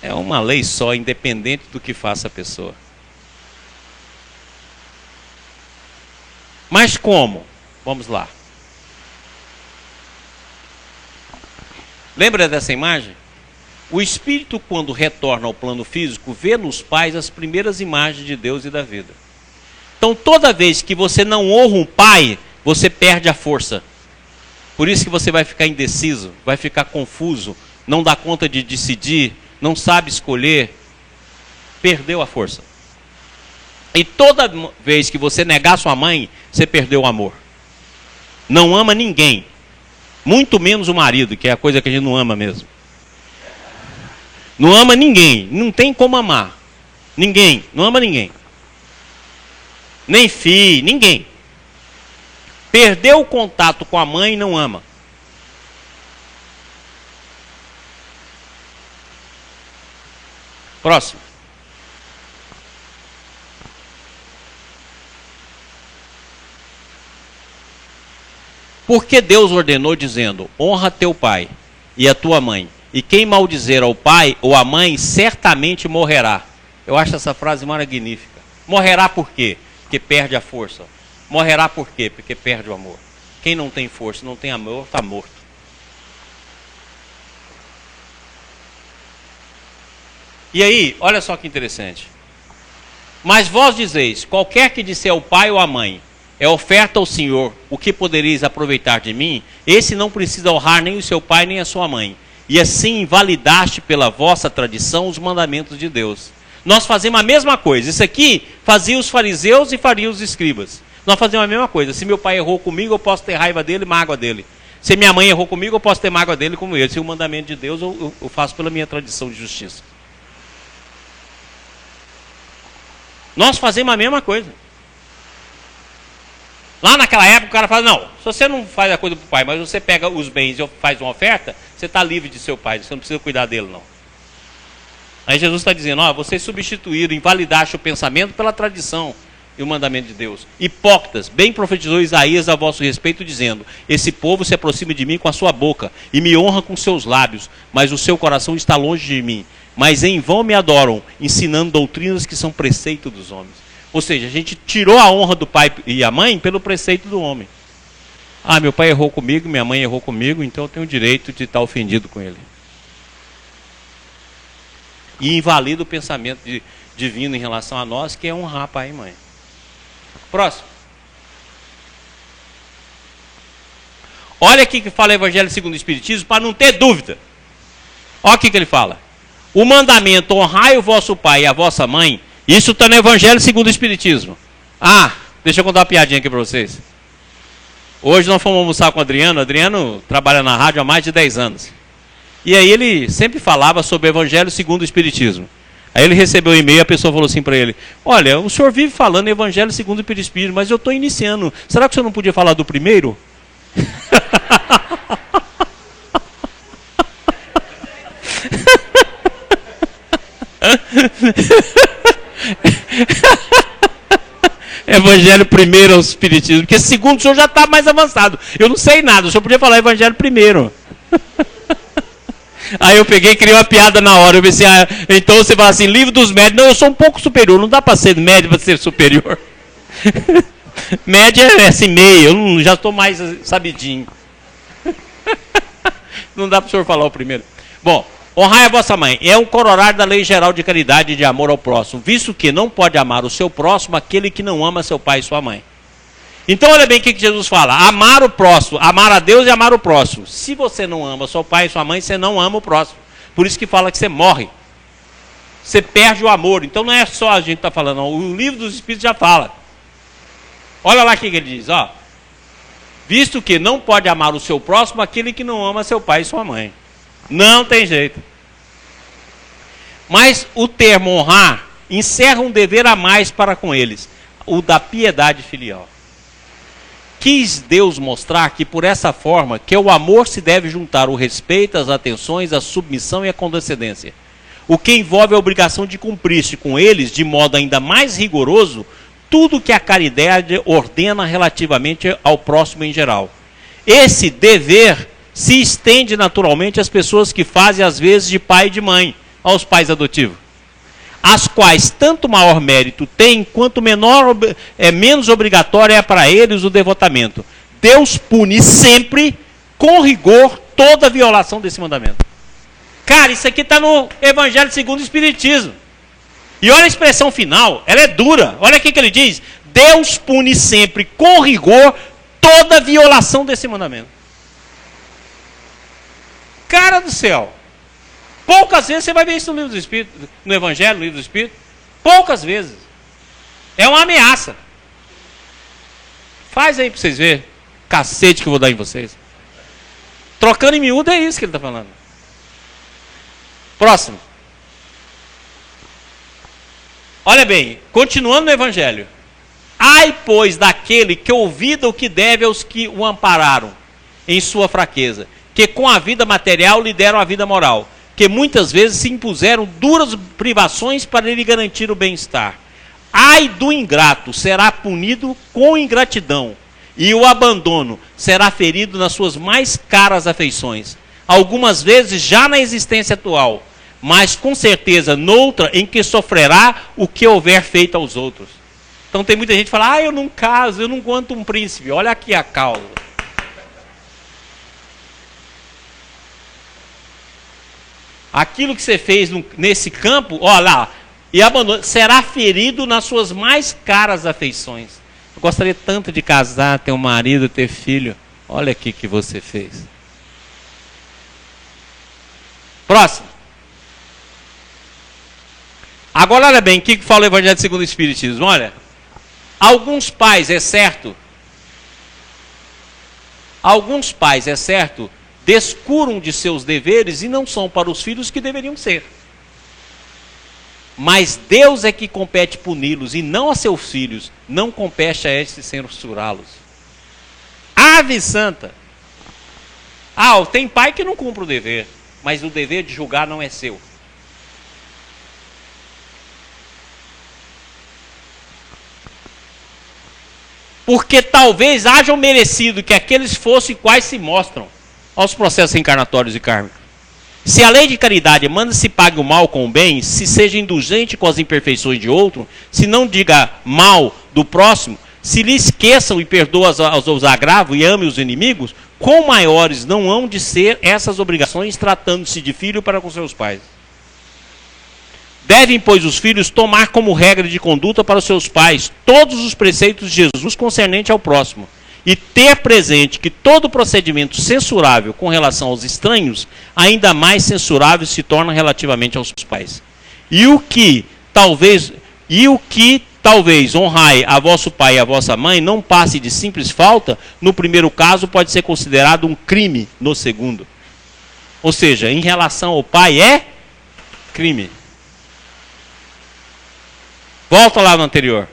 É uma lei só, independente do que faça a pessoa. Mas como? Vamos lá. Lembra dessa imagem? O espírito, quando retorna ao plano físico, vê nos pais as primeiras imagens de Deus e da vida. Então, toda vez que você não honra um pai, você perde a força. Por isso que você vai ficar indeciso, vai ficar confuso, não dá conta de decidir, não sabe escolher, perdeu a força. E toda vez que você negar sua mãe, você perdeu o amor. Não ama ninguém, muito menos o marido, que é a coisa que a gente não ama mesmo. Não ama ninguém, não tem como amar. Ninguém, não ama ninguém. Nem filho, ninguém. Perdeu o contato com a mãe e não ama. Próximo. Porque Deus ordenou dizendo, honra teu pai e a tua mãe, e quem maldizer ao pai ou à mãe certamente morrerá. Eu acho essa frase magnífica. Morrerá por quê? Porque perde a força. Morrerá por quê? Porque perde o amor. Quem não tem força, não tem amor, está morto. E aí, olha só que interessante. Mas vós dizeis, qualquer que disser ao pai ou à mãe, é oferta ao Senhor, o que podereis aproveitar de mim? Esse não precisa honrar nem o seu pai nem a sua mãe. E assim invalidaste pela vossa tradição os mandamentos de Deus. Nós fazemos a mesma coisa. Isso aqui fazia os fariseus e faria os escribas. Nós fazemos a mesma coisa. Se meu pai errou comigo, eu posso ter raiva dele, mágoa dele. Se minha mãe errou comigo, eu posso ter mágoa dele como ele. Se o mandamento de Deus, eu faço pela minha tradição de justiça. Nós fazemos a mesma coisa. Lá naquela época o cara fala, não, se você não faz a coisa para o pai, mas você pega os bens e faz uma oferta, você está livre de seu pai, você não precisa cuidar dele não. Aí Jesus está dizendo, ó, vocês substituíram, invalidaste o pensamento pela tradição e o mandamento de Deus. Hipócritas, bem profetizou Isaías a vosso respeito, dizendo, esse povo se aproxima de mim com a sua boca e me honra com seus lábios, mas o seu coração está longe de mim. Mas em vão me adoram, ensinando doutrinas que são preceito dos homens. Ou seja, a gente tirou a honra do pai e a mãe pelo preceito do homem. Ah, meu pai errou comigo, minha mãe errou comigo, então eu tenho o direito de estar ofendido com ele. E invalida o pensamento divino em relação a nós, que é honrar pai e mãe. Próximo. Olha aqui que fala o Evangelho segundo o Espiritismo, para não ter dúvida. Olha aqui que ele fala. O mandamento, honrai o vosso pai e a vossa mãe, isso está no Evangelho segundo o Espiritismo. Ah, deixa eu contar uma piadinha aqui para vocês. Hoje nós fomos almoçar com o Adriano. O Adriano trabalha na rádio há mais de 10 anos. E aí ele sempre falava sobre o Evangelho segundo o Espiritismo. Aí ele recebeu um e-mail, a pessoa falou assim para ele, olha, o senhor vive falando Evangelho segundo o Espiritismo, mas eu estou iniciando. Será que o senhor não podia falar do primeiro? Evangelho primeiro ao Espiritismo, porque segundo o senhor já está mais avançado. Eu não sei nada, o senhor podia falar Evangelho primeiro. Aí eu peguei e criei uma piada na hora. Eu pensei, ah, então você fala assim, livro dos médios. Não, eu sou um pouco superior, não dá para ser médio para ser superior. Média é assim, meio, eu já estou mais sabidinho. Não dá para o senhor falar o primeiro. Bom, honrai a vossa mãe. É um corolário da lei geral de caridade e de amor ao próximo, visto que não pode amar o seu próximo aquele que não ama seu pai e sua mãe. Então olha bem o que Jesus fala. Amar o próximo, amar a Deus e amar o próximo. Se você não ama seu pai e sua mãe, você não ama o próximo. Por isso que fala que você morre. Você perde o amor. Então não é só a gente está falando, não. O livro dos Espíritos já fala. Olha lá o que ele diz, ó. Visto que não pode amar o seu próximo aquele que não ama seu pai e sua mãe. Não tem jeito. Mas o termo honrar encerra um dever a mais para com eles, o da piedade filial. Quis Deus mostrar que por essa forma que o amor se deve juntar o respeito, as atenções, a submissão e a condescendência, o que envolve a obrigação de cumprir-se com eles de modo ainda mais rigoroso tudo que a caridade ordena relativamente ao próximo em geral. Esse dever se estende naturalmente às pessoas que fazem às vezes de pai e de mãe, aos pais adotivos, as quais tanto maior mérito têm, quanto menos obrigatório é para eles o devotamento. Deus pune sempre, com rigor, toda violação desse mandamento. Cara, isso aqui está no Evangelho segundo o Espiritismo. E olha a expressão final, ela é dura. Olha aqui que ele diz: Deus pune sempre, com rigor, toda violação desse mandamento. Cara do céu. Poucas vezes você vai ver isso no livro do Espírito, no Evangelho, no livro do Espírito. Poucas vezes. É uma ameaça. Faz aí para vocês verem. Cacete que eu vou dar em vocês. Trocando em miúdo é isso que ele está falando. Próximo. Olha bem, continuando no Evangelho. Ai, pois, daquele que ouvida o que deve aos que o ampararam em sua fraqueza, que com a vida material lhe deram a vida moral, que muitas vezes se impuseram duras privações para lhe garantir o bem-estar. Ai do ingrato, será punido com ingratidão, e o abandono será ferido nas suas mais caras afeições, algumas vezes já na existência atual, mas com certeza noutra em que sofrerá o que houver feito aos outros. Então tem muita gente que fala: eu não caso, eu não aguento um príncipe. Olha aqui a causa. Aquilo que você fez nesse campo, olha lá, e abandono, será ferido nas suas mais caras afeições. Eu gostaria tanto de casar, ter um marido, ter filho. Olha aqui que você fez. Próximo. Agora olha bem, o que fala o Evangelho segundo o Espiritismo? Olha, alguns pais, é certo, descuram de seus deveres e não são para os filhos que deveriam ser. Mas Deus é que compete puni-los e não a seus filhos, não compete a estes censurá-los. Ave santa! Tem pai que não cumpre o dever, mas o dever de julgar não é seu. Porque talvez hajam merecido que aqueles fossem quais se mostram aos processos reencarnatórios e kármicos. Se a lei de caridade manda se pague o mal com o bem, se seja indulgente com as imperfeições de outro, se não diga mal do próximo, se lhe esqueçam e perdoa os agravos e ame os inimigos, quão maiores não hão de ser essas obrigações tratando-se de filho para com seus pais. Devem, pois, os filhos tomar como regra de conduta para os seus pais todos os preceitos de Jesus concernente ao próximo, e ter presente que todo procedimento censurável com relação aos estranhos, ainda mais censurável se torna relativamente aos pais. E o que talvez honrai a vosso pai e a vossa mãe não passe de simples falta, no primeiro caso pode ser considerado um crime no segundo. Ou seja, em relação ao pai é crime. Volta lá no anterior.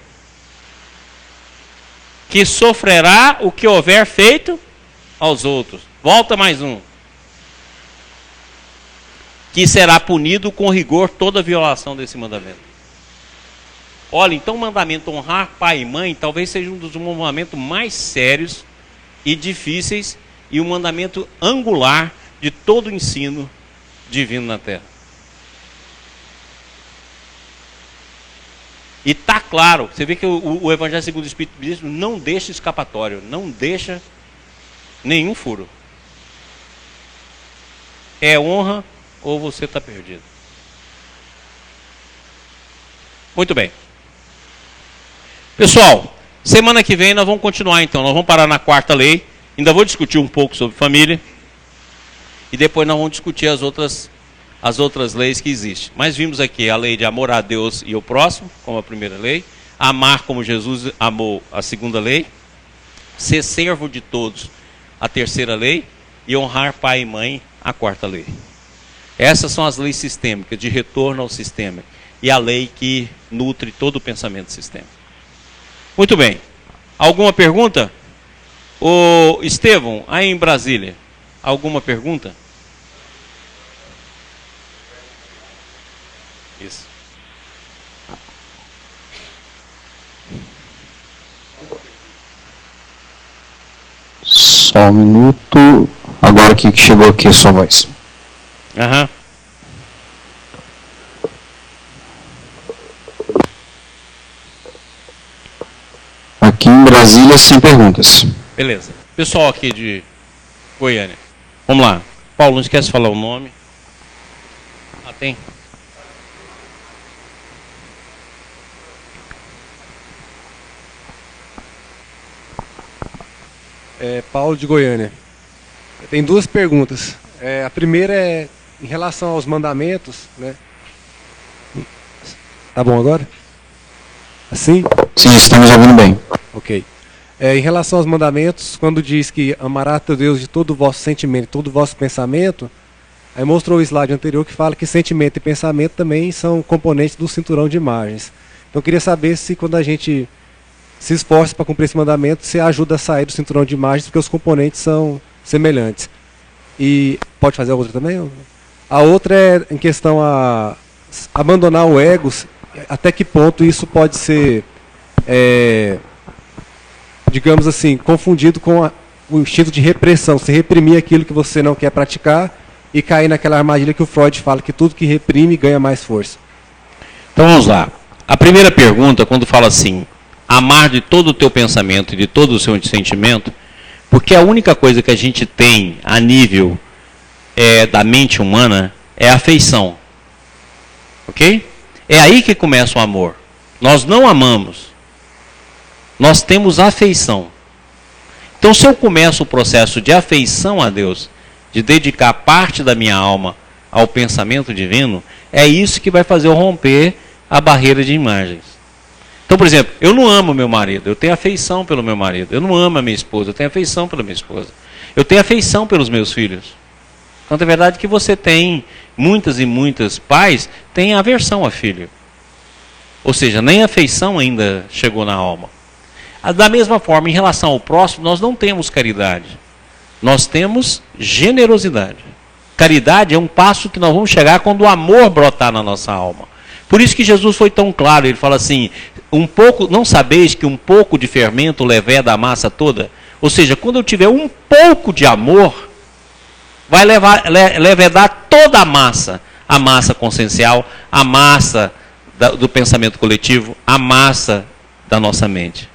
Que sofrerá o que houver feito aos outros. Volta mais um. Que será punido com rigor toda violação desse mandamento. Olha, então o mandamento honrar pai e mãe talvez seja um dos mandamentos mais sérios e difíceis e um mandamento angular de todo o ensino divino na Terra. E está claro, você vê que o Evangelho segundo o Espiritismo não deixa escapatório, não deixa nenhum furo. É honra ou você está perdido. Muito bem. Pessoal, semana que vem nós vamos continuar então, nós vamos parar na quarta lei, ainda vou discutir um pouco sobre família, e depois nós vamos discutir as outras leis que existem. Mas vimos aqui a lei de amor a Deus e ao próximo, como a primeira lei. Amar como Jesus amou, a segunda lei. Ser servo de todos, a terceira lei. E honrar pai e mãe, a quarta lei. Essas são as leis sistêmicas, de retorno ao sistema. E a lei que nutre todo o pensamento sistêmico. Muito bem. Alguma pergunta? Ô Estevão, aí em Brasília, alguma pergunta? Isso.
Só um minuto. Agora que chegou aqui a sua voz.
Aham.
Aqui em Brasília, sem perguntas.
Beleza. Pessoal aqui de Goiânia. Vamos lá. Paulo, não esquece de falar o nome. Ah, tem?
Paulo de Goiânia. Tem duas perguntas. A primeira é em relação aos mandamentos, né? Tá bom agora? Assim?
Sim, estamos ouvindo bem.
Ok. Em relação aos mandamentos, quando diz que amará teu Deus de todo o vosso sentimento, todo o vosso pensamento, aí mostrou o slide anterior que fala que sentimento e pensamento também são componentes do cinturão de imagens. Então eu queria saber se quando a gente se esforça para cumprir esse mandamento, você ajuda a sair do cinturão de imagens, porque os componentes são semelhantes. E pode fazer a outra também? A outra é em questão a abandonar o ego, até que ponto isso pode ser, digamos assim, confundido com o instinto de repressão, se reprimir aquilo que você não quer praticar e cair naquela armadilha que o Freud fala, que tudo que reprime ganha mais força.
Então vamos lá. A primeira pergunta, quando fala assim, amar de todo o teu pensamento e de todo o seu sentimento, porque a única coisa que a gente tem a nível da mente humana é a afeição. Ok? É aí que começa o amor. Nós não amamos. Nós temos afeição. Então, se eu começo o processo de afeição a Deus, de dedicar parte da minha alma ao pensamento divino, é isso que vai fazer eu romper a barreira de imagens. Então, por exemplo, eu não amo meu marido, eu tenho afeição pelo meu marido. Eu não amo a minha esposa, eu tenho afeição pela minha esposa. Eu tenho afeição pelos meus filhos. Então, é verdade que você tem, muitas e muitas pais têm aversão a filho. Ou seja, nem afeição ainda chegou na alma. Da mesma forma, em relação ao próximo, nós não temos caridade. Nós temos generosidade. Caridade é um passo que nós vamos chegar quando o amor brotar na nossa alma. Por isso que Jesus foi tão claro, ele fala assim, não sabeis que um pouco de fermento leveda a massa toda? Ou seja, quando eu tiver um pouco de amor, vai levedar toda a massa consciencial, a massa do pensamento coletivo, a massa da nossa mente.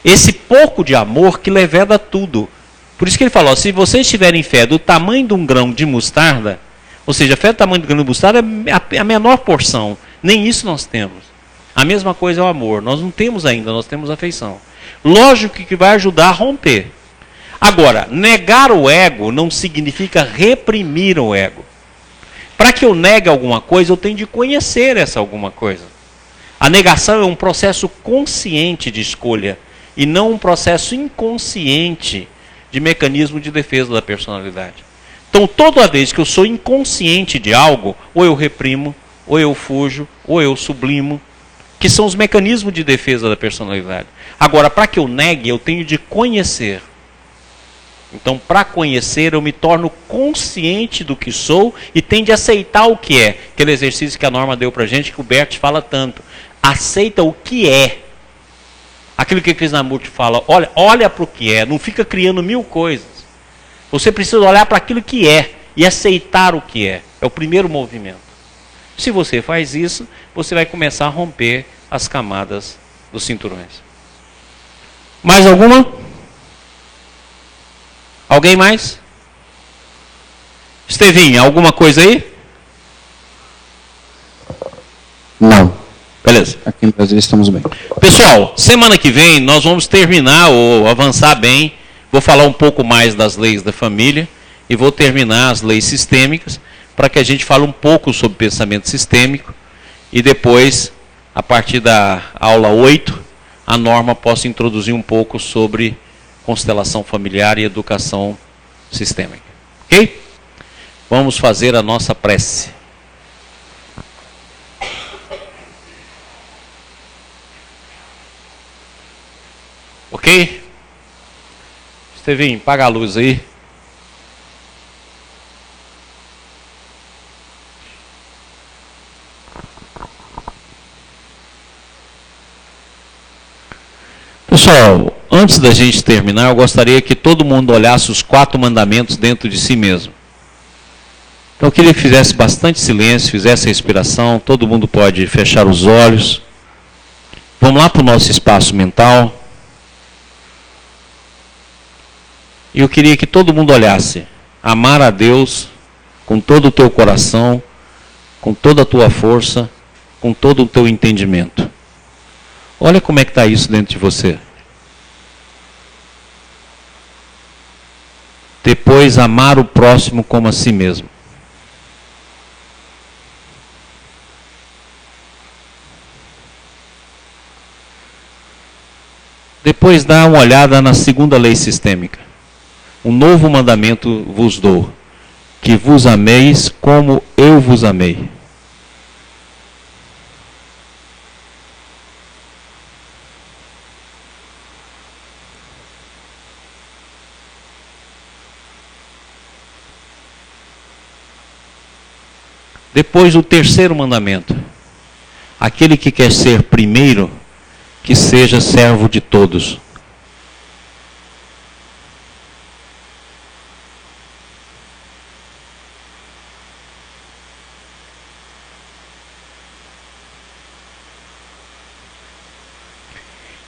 Esse pouco de amor que leveda tudo. Por isso que ele falou, se vocês tiverem fé do tamanho de um grão de mostarda, ou seja, a fé do tamanho do grão de mostarda é a menor porção. Nem isso nós temos. A mesma coisa é o amor. Nós não temos ainda, nós temos afeição. Lógico que vai ajudar a romper. Agora, negar o ego não significa reprimir o ego. Para que eu negue alguma coisa, eu tenho de conhecer essa alguma coisa. A negação é um processo consciente de escolha e não um processo inconsciente de mecanismo de defesa da personalidade. Então, toda vez que eu sou inconsciente de algo, ou eu reprimo, ou eu fujo, ou eu sublimo, que são os mecanismos de defesa da personalidade. Agora, para que eu negue, eu tenho de conhecer. Então, para conhecer, eu me torno consciente do que sou e tenho de aceitar o que é. Aquele exercício que a Norma deu para a gente, que o Bert fala tanto. Aceita o que é. Aquilo que Krishnamurti fala, olha para o que é, não fica criando mil coisas. Você precisa olhar para aquilo que é e aceitar o que é. É o primeiro movimento. Se você faz isso, você vai começar a romper as camadas dos cinturões. Mais alguma? Alguém mais? Estevinho, alguma coisa aí?
Não.
Beleza.
Aqui em Brasília estamos bem.
Pessoal, semana que vem nós vamos terminar ou avançar bem. Vou falar um pouco mais das leis da família e vou terminar as leis sistêmicas para que a gente fale um pouco sobre pensamento sistêmico e depois, a partir da aula 8, a Norma possa introduzir um pouco sobre constelação familiar e educação sistêmica. Ok? Vamos fazer a nossa prece. Ok? Estevinho, apaga a luz aí. Pessoal, Antes da gente terminar, eu gostaria que todo mundo olhasse os 4 mandamentos dentro de si mesmo. Então eu queria que fizesse bastante silêncio, fizesse a respiração, todo mundo pode fechar os olhos. Vamos lá para o nosso espaço mental. E eu queria que todo mundo olhasse. Amar a Deus com todo o teu coração, com toda a tua força, com todo o teu entendimento. Olha como é que está isso dentro de você. Depois, amar o próximo como a si mesmo. Depois, dá uma olhada na segunda lei sistêmica. Um novo mandamento vos dou, que vos ameis como eu vos amei. Depois o terceiro mandamento. Aquele que quer ser primeiro, que seja servo de todos.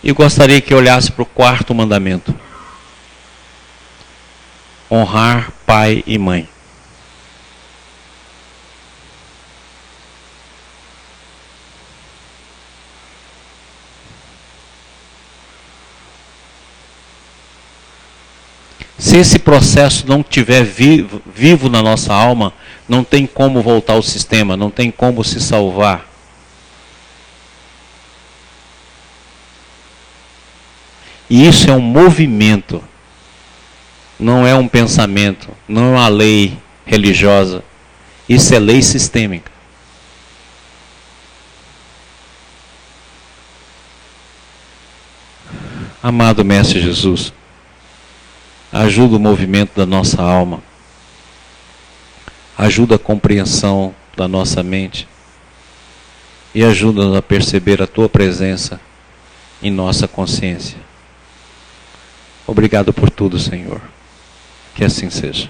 Eu gostaria que olhasse para o quarto mandamento. Honrar pai e mãe. Se esse processo não estiver vivo na nossa alma, não tem como voltar ao sistema, não tem como se salvar. E isso é um movimento, não é um pensamento, não é uma lei religiosa. Isso é lei sistêmica. Amado Mestre Jesus, ajuda o movimento da nossa alma, ajuda a compreensão da nossa mente e ajuda-nos a perceber a Tua presença em nossa consciência. Obrigado por tudo, Senhor. Que assim seja.